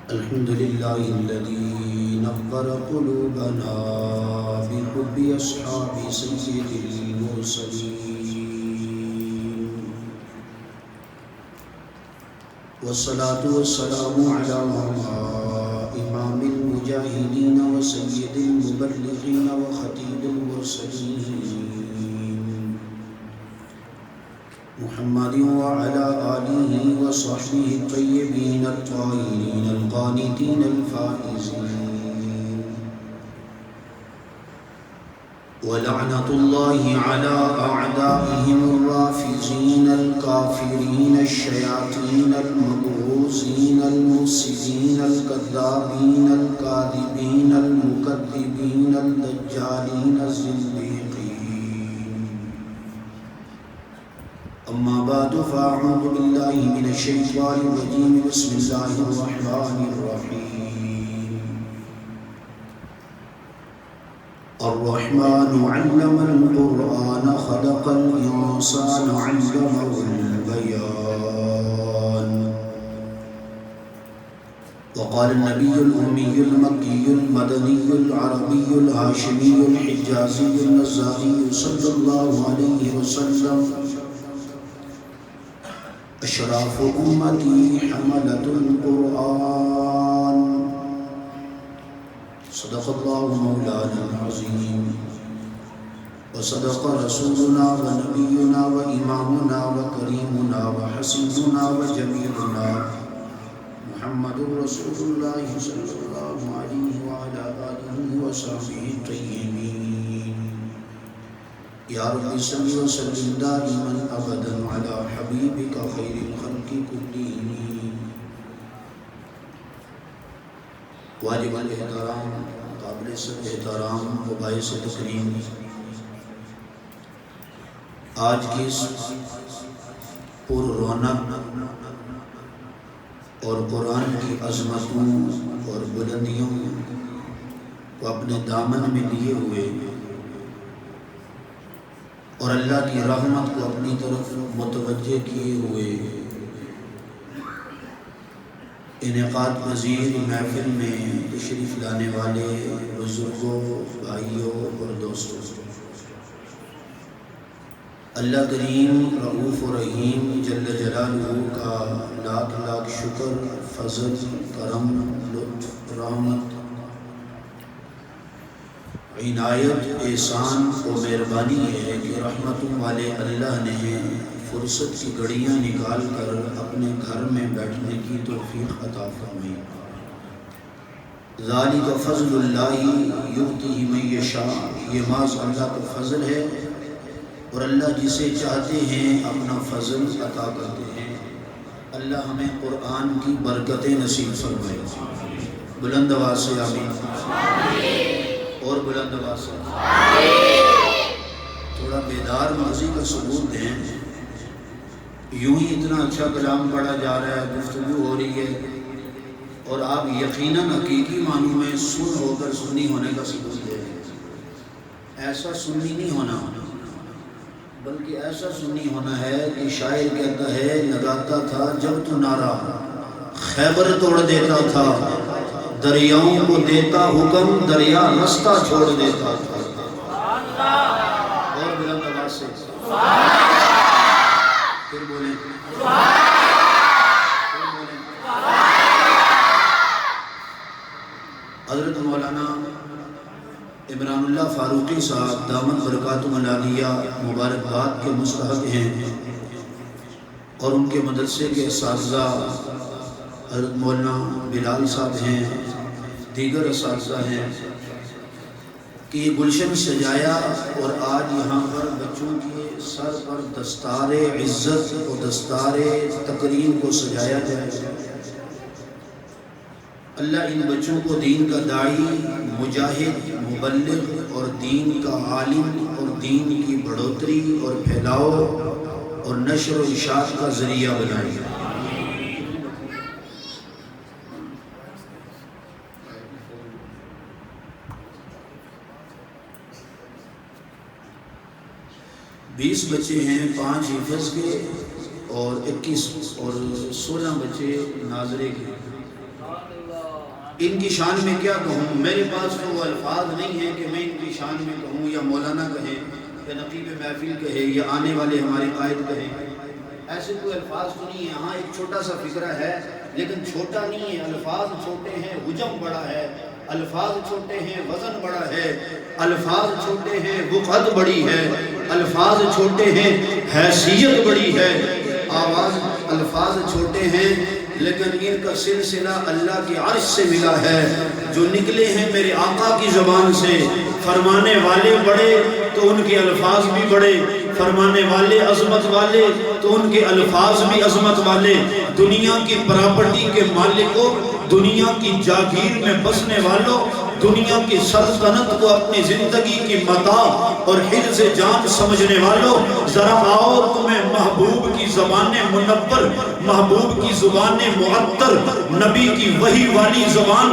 الحمد لله الذي نور قلوبنا بحب أصحاب سيد المرسلين، والصلاة والسلام على إمام المجاهدين وسيد المبلغين وخطيب المرسلين محمد وعلى آله وصحبه الطيبين الطاهرين القانتين الفائزين، ولعنة الله على أعدائهم الرافضين الكافرين الشياطين المبعوثين المفسدين الكذابين الكاذبين المكذبين الدجالين الزنديقين. أما بعد فأعوذ بالله من الشيطان الرجيم. بسم الله الرحمن الرحيم. الرحمن علم القرآن خلق الإنسان علمه البيان. وقال النبي الأمي المكي المدني العربي الهاشمي الحجازي النزاري صلى الله عليه وسلم: أشراف أمتي حملة القرآن. صدق الله مولانا العظيم، وصدق رسولنا ونبينا وإمامنا وكريمنا وحسيبنا وجميلنا محمد رسول الله صلى الله عليه وعلى آله وصحبه الطيبين. يا رب صل وسلم دائما ابدا على حبيبك خير الخلق كلهم. واجب الاحترام، قابل احترام و باعث تکریم، آج کی اس پر رونق اور قرآن کی عظمتوں اور بلندیوں کو اپنے دامن میں لیے ہوئے اور اللہ کی رحمت کو اپنی طرف متوجہ کیے ہوئے انعقاد پذیر محفل میں تشریف لانے والے بزرگوں، بھائیوں اور دوستوں، اللہ کریم رؤوف و رحیم جل جلالہ کا لاکھ لاکھ شکر، فضل، کرم، لطف، رحمت، عنایت، احسان و مہربانی ہے کہ رحمتوں والے اللہ نے فرصت کی گھڑیاں نکال کر اپنے گھر میں بیٹھنے کی توفیق عطا فرمائی. ذالک فضل اللہ یؤتیہ من یشاء، یہ محض اللہ کا فضل ہے اور اللہ جسے چاہتے ہیں اپنا فضل عطا کرتے ہیں. اللہ ہمیں قرآن کی برکتیں نصیب فرمائے. بلند آواز سے آمین. اور بلند آواز سے تھوڑا بیدار ماضی کا ثبوت دیں. یوں ہی اتنا اچھا کلام پڑھا جا رہا ہے، گفتگو ہو رہی ہے اور آپ یقیناً حقیقی معنوں میں سن ہو کر سنی ہونے کا ثبوت دیں. ایسا سنی نہیں ہونا، بلکہ ایسا سنی ہونا ہے کہ شاعر کہتا ہے لگاتا تھا جب تو نعرہ، خیبر توڑ دیتا تھا، دریاؤں کو دیتا حکم، دریا رستہ چھوڑ دیتا تھا. اور بلند آواز سے پھر بولیں. حضرت مولانا عمران اللہ فاروقی صاحب دامت برکاتہ العالیہ مبارکباد کے مستحق ہیں اور ان کے مدرسے کے اساتذہ حضرت مولانا بلال صاحب ہیں، دیگر اساتذہ ہیں کہ یہ گلشن سجایا اور آج یہاں پر بچوں کے سر پر دستار عزت اور دستار تکریم کو سجایا جائے. اللہ ان بچوں کو دین کا داعی، مجاہد، مبلغ اور دین کا عالم اور دین کی بڑھوتری اور پھیلاؤ اور نشر و اشاعت کا ذریعہ بنائے. بیس بچے ہیں، 5 حفظ کے اور 21 اور 16 بچے ناظرے کے. ان کی شان میں کیا کہوں، میرے پاس تو وہ الفاظ نہیں ہیں کہ میں ان کی شان میں کہوں، یا مولانا کہیں یا نقیب محفل کہے یا آنے والے ہمارے قائد کہیں، ایسے کوئی الفاظ تو نہیں ہے۔ ہاں ایک چھوٹا سا فکرہ ہے، لیکن چھوٹا نہیں ہے، الفاظ چھوٹے ہیں حجم بڑا ہے، الفاظ چھوٹے ہیں وزن بڑا ہے، الفاظ چھوٹے ہیں وقعت بڑی ہے، الفاظ چھوٹے ہیں حیثیت بڑی ہے، آواز الفاظ چھوٹے ہیں لیکن ان کا سلسلہ اللہ کی عرش سے ملا ہے، جو نکلے ہیں میرے آقا کی زبان سے۔ فرمانے والے بڑے تو ان کے الفاظ بھی بڑے، فرمانے والے عظمت والے تو ان کے الفاظ بھی عظمت والے۔ دنیا کی پراپرٹی کے مالکوں، دنیا کی جاگیر میں بسنے والوں، دنیا کی سلطنت کو اپنی زندگی کی متاع اور حرز جان سمجھنے والوں، ذرا آؤ تمہیں محبوب کی زبان منور، محبوب کی زبان معطر، نبی کی وحی والی زبان،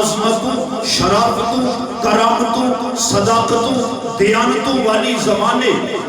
عظمتوں، شرافتوں، کرامتوں، صداقتوں، دیانتوں والی زبان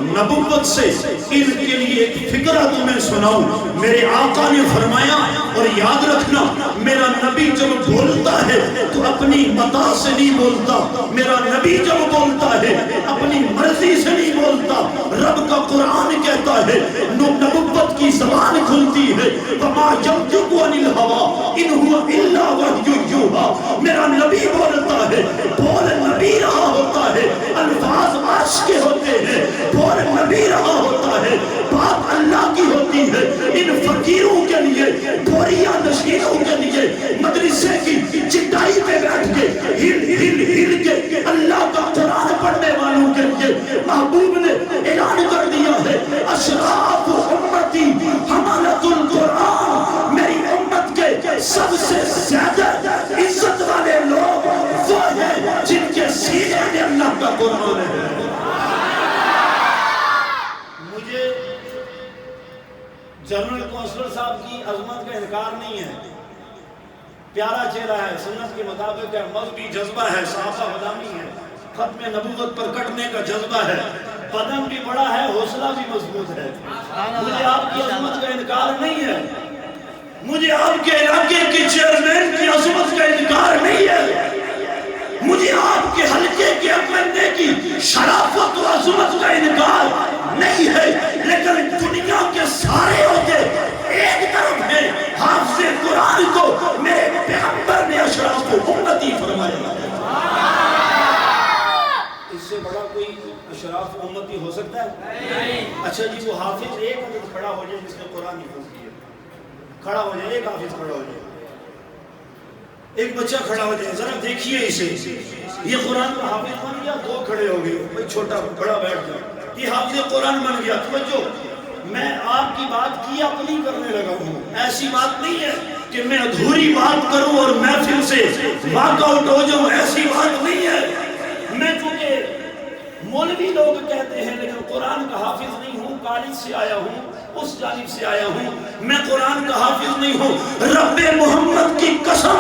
نبوت سے ان کے لیے ایک فکرہ تمہیں سناؤں۔ میرے آقا نے فرمایا، اور یاد رکھنا میرا نبی جب بولتا ہے تو اپنی متاع سے نہیں بولتا، میرا نبی جب بولتا ہے اپنی مرضی سے نہیں بولتا۔ رب کا قرآن کہتا ہے نبوت کی زبان کھلتی ہے، وَمَا يَنطِقُ عَنِ الْهَوَىٰ إِنْ هُوَ إِلَّا وَحْيٌ يُوحَىٰ۔ میرا نبی بولتا ہے، بول نبی رہا ہوتا ہے، الفاظ عرش کے ہوتے ہیں، بول نبی رہا ہوتا ہے، بات اللہ کی ہوتی ہے۔ ان فقیروں کے لیے، بوریا نشینوں کے لیے، مدرسے کی چٹائی پہ بیٹھ کے ہل کے اللہ کا قرآن پڑھنے والوں کے لیے محبوب نے اعلان کر دیا ہے، اشراف امتی حملۃ القرآن۔ میری امت کے سب سے زیادہ عزت والے لوگ وہ ہیں جن کے سینے میں اللہ کا قرآن ہے۔ مجھے جنرل کونسلر صاحب کی عظمت کا انکار نہیں ہے، پیارا چہرہ ہے، سنت کے مطابق ہے، مذہبی جذبہ ہے، صحابہ غلامی ہے، ختم نبوت پر کٹنے کا جذبہ ہے، بدن بھی بڑا ہے، حوصلہ بھی مضبوط ہے۔ مجھے آپ کی عظمت کا انکار نہیں ہے، مجھے آپ کے علاقے کے چیئرمین کی عظمت کا انکار نہیں ہے، مجھے آپ کے حلقے کے اپنے کی شرافت و عظمت کا انکار نہیں ہے، لیکن دنیا کے سارے عہدے ایک طرف ہیں، حافظ قرآن کو میرے پیغمبر نے اشراف امتی فرمایا۔ اس سے بڑا کوئی اشراف امتی ہو سکتا ہے؟ اچھا جی، وہ حافظ ایک عدد کھڑا ہو جائے جس نے قرآن حفظ کیا، کھڑا ہو جائے، ایک حافظ کھڑا ہو جائے، ایک بچہ کھڑا ہو جائے، ذرا دیکھیے اسے، یہ قرآن کا حافظ بن گیا، دو کھڑے ہو گئے، بھائی چھوٹا بڑا بیٹھ جائے، یہ حافظ قرآن بن گیا۔ توجہ، میں آپ کی بات کی اپنی کرنے لگا ہوں، ایسی بات نہیں ہے کہ میں ادھوری بات کروں اور محفل سے واک آؤٹ ہو جاؤں، ایسی بات نہیں ہے۔ میں چونکہ مولوی لوگ کہتے ہیں لیکن قرآن کا حافظ نہیں ہوں، کالج سے آیا ہوں، اس جانب سے آیا ہوں، میں قرآن کا حافظ نہیں ہوں، رب محمد کی قسم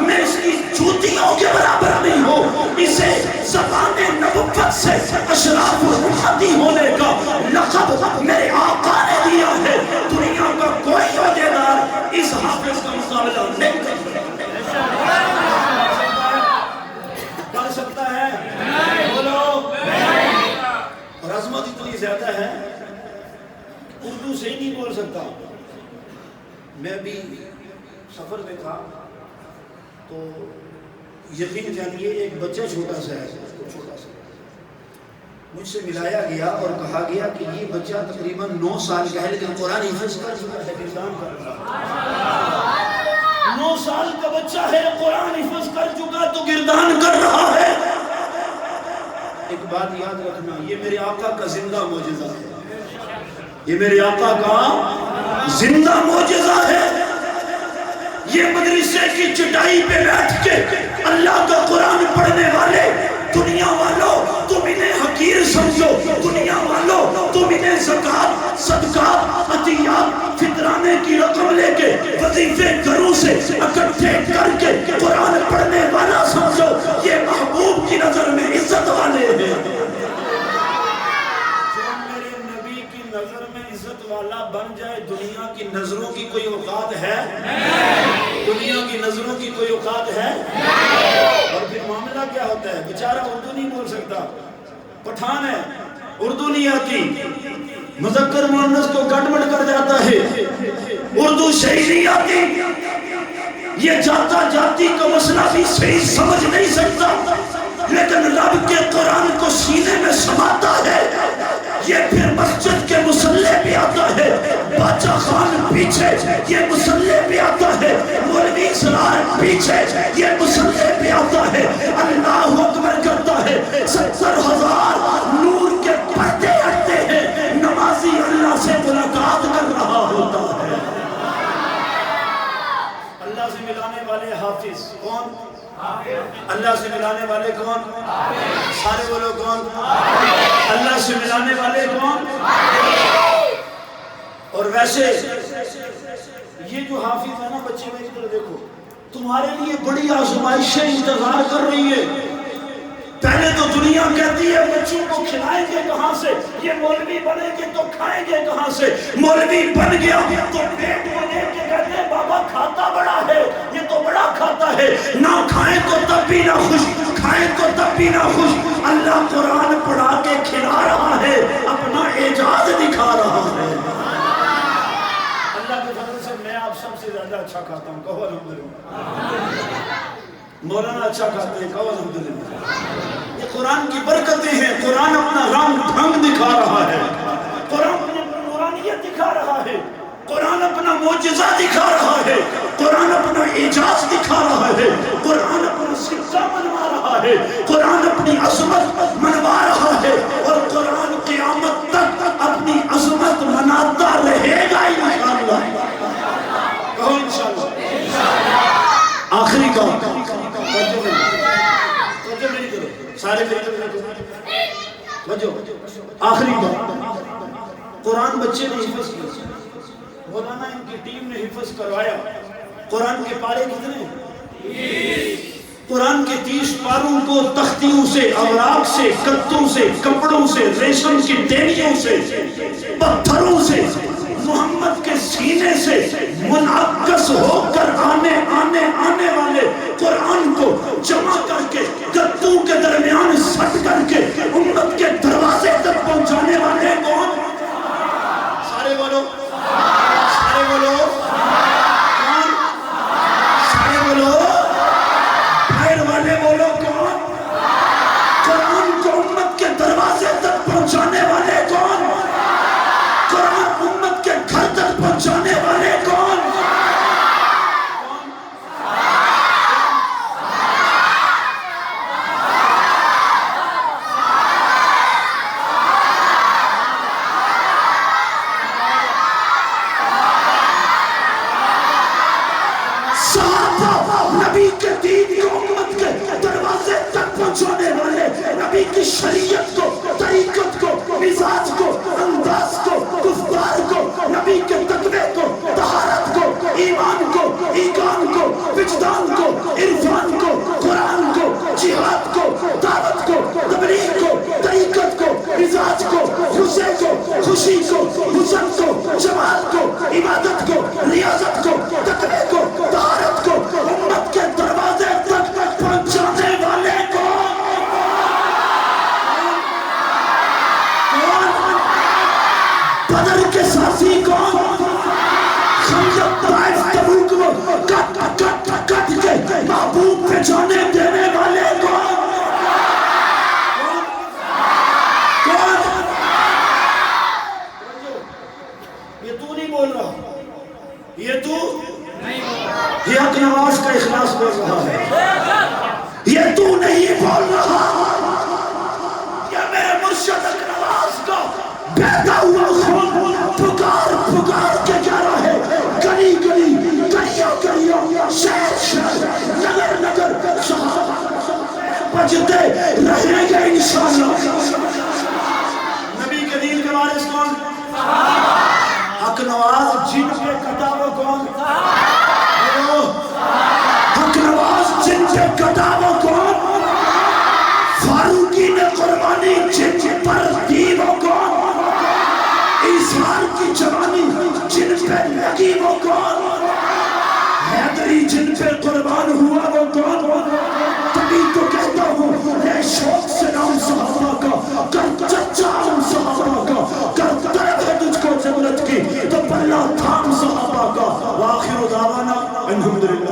میں اس کی جوتیوں کے برابر نہیں ہوں۔ اسے زبان نبوت سے اشراف امتی ہونے کا لقب میرے آقا نے دیا ہے۔ دنیا کا کوئی عہدیدار اس حافظ کا مقابلہ نہیں کر سکتا ہے۔ بولو، اور عظمت اتنی زیادہ ہے اردو سے ہی نہیں بول سکتا۔ میں بھی سفر میں تھا تو یقین جانیے ایک بچہ چھوٹا سا ہے، چھوٹا سا مجھ سے ملایا گیا اور کہا گیا کہ یہ بچہ تقریباً 9 سال کا ہے لیکن قرآن حفظ کر چکا ہے، گردان کر رہا ہے۔ 9 سال کا بچہ ہے، قرآن حفظ کر چکا تو گردان کر رہا ہے۔ ایک بات یاد رکھنا، یہ میرے آقا کا زندہ معجزہ ہے، یہ میرے آقا کا زندہ معجزہ ہے۔ یہ مدرسے کی چٹائی پہ بیٹھ کے اللہ کا قرآن پڑھنے والے دنیا والوں تم انہیں حقیر سمجھو، دنیا والوں تم انہیں زکات، صدقات، عطیات، فطرانے کی رقم لے کے وظیفے گھروں سے اکٹھے کر کے قرآن پڑھنے والا سمجھو، یہ محبوب کی نظر میں عزت والے ہیں۔ نظر میں عزت والا بن جائے، دنیا کی نظروں کی کوئی اوقات ہے؟ دنیا کی نظروں کی پٹھان ہے، اردو نہیں آتی، مذکر مؤنث کو گڑبڑ کر جاتا ہے، اردو صحیح نہیں آتی، یہ جاتا جاتی کا مسئلہ بھی صحیح سمجھ نہیں سکتا، لیکن رب کے قرآن کو سینے میں سماتا ہے، یہ پھر مسجد کے مصلے بھی آتا ہے، باچا خان پیچھے یہ مصلے بھی آتا ہے، مولوی سرار پیچھے یہ مصلے بھی آتا ہے، اللہ اکبر کرتا ہے، 70,000 نور کے پردے ہٹتے ہیں، نمازی اللہ سے ملاقات کر رہا ہوتا ہے۔ اللہ سے ملانے والے حافظ کون؟ اللہ سے ملانے والے کون؟ سارے بولو کون؟ اللہ سے ملانے والے کون؟ اور ویسے یہ جو حافظ ہے نا بچے میں ادھر دیکھو، تمہارے لیے بڑی آزمائشیں انتظار کر رہی ہے۔ پہلے تو دنیا کہتی ہے بچوں کو کھلائیں گے کہاں سے، یہ مولوی بنے گے تو کھائیں گے کہاں سے، مولوی بن گیا تو پیٹ کو دیکھ کے کہتے ہیں بابا کھاتا بڑا ہے، یہ تو بڑا کھاتا ہے، نہ کھائیں تو تب بھی نہ خوش، کھائیں تو تب بھی نہ خوش۔ اللہ قرآن پڑھا کے کھلا رہا ہے، اپنا اعجاز دکھا رہا ہے۔ اللہ کے فضل سے میں آپ سب سے زیادہ اچھا کھاتا ہوں، کہو الحمدللہ۔ مولانا اچھا کھاتے ہیں، کہو الحمدللہ۔ یہ قرآن کی برکتیں ہیں، قرآن اپنا رنگ ڈھنگ دکھا رہا ہے، قرآن اپنی نورانیت دکھا رہا ہے، قرآن اپنا معجزہ دکھا رہا ہے، قرآن اپنا اعجاز دکھا رہا ہے، قرآن اپنا سکہ منوا رہا ہے، قرآن اپنی عظمت منوا رہا ہے، اور قرآن قیامت تک اپنی عظمت مناتا رہے گا انشاءاللہ۔ کہو انشاءاللہ۔ آخری کام سارے آخری بات، قرآن بچے نے حفظ کیا، مولانا ان کی ٹیم نے حفظ کروایا۔ قرآن کے پارے کتنے؟ قرآن کے 30 پاروں کو تختیوں سے، اوراق سے، کتوں سے، کپڑوں سے، ریشم کی ڈیریوں سے، پتھروں سے، محمد کے سینے سے منعکس ہو کر آنے والے قرآن کو جمع کر کے گتوں کے درمیان سٹ کر کے امت کے دروازے تک پہنچانے والے کون؟ سارے بولو، سارے بولو کون؟ سارے بولو، بھائی والے بولو کون؟ قرآن کو امت کے دروازے تک پہنچانے والے کون؟ قرآن امت کے گھر تک پہنچانے والے کون؟ نبی کے دین کو امت کے دروازے تک پہنچانے والے، نبی کی شریعت کو، طریقت کو، مزاج کو، انداز کو، گفتار کو، نبی کے تقوی کو، طہارت کو، ایمان کو، ایقان کو، وجدان کو، عرفان کو، قرآن کو، جہاد کو، دعوت کو، تبلیغ کو، طریقت کو، مزاج کو، غصے کو، خوشی کو، حسن کو، جمال کو، عبادت کو، ریاضت کو، تقوی کو، طہارت کو، امت کے دروازے تک پہنچانے والے کو بدر کے ساتھی کون؟ خندق طائف تبوک کو کٹ کے محبوب پہ جانے دینے والے کون؟ یہ تو نہیں بول رہا، یہ تو یہ حق نواز کا اخلاص بول رہا ہے، یہ تو نہیں بول رہا، یہ میرے مرشد حق نواز کا بیٹا ہوا خون پکار پکار کے جا رہا ہے، گلی گلی، گلیوں شہر شہر، نگر نگر، بجتے رہیں گے انشاءاللہ۔ نبی کے دین کے وارث کون؟ حق نواز جن کے کتابوں کون؟ حق نواز جن کے کتابوں کون؟ فاروقی نے قربانی جن پر دی وہ کون؟ ایثار کی جوانی جن پہ لگی وہ کون؟ حیدری جن پہ قربان ہوا وہ کون؟ تبھی تو کہتا ہوں اے شوق سے نام صحابہ کا کر چچا ان صحابہ کا، کر طلب ہے تجھ کو جنت کی تو پلہ تھام صحابہ کا۔ وآخر دعوانا الحمدللہ۔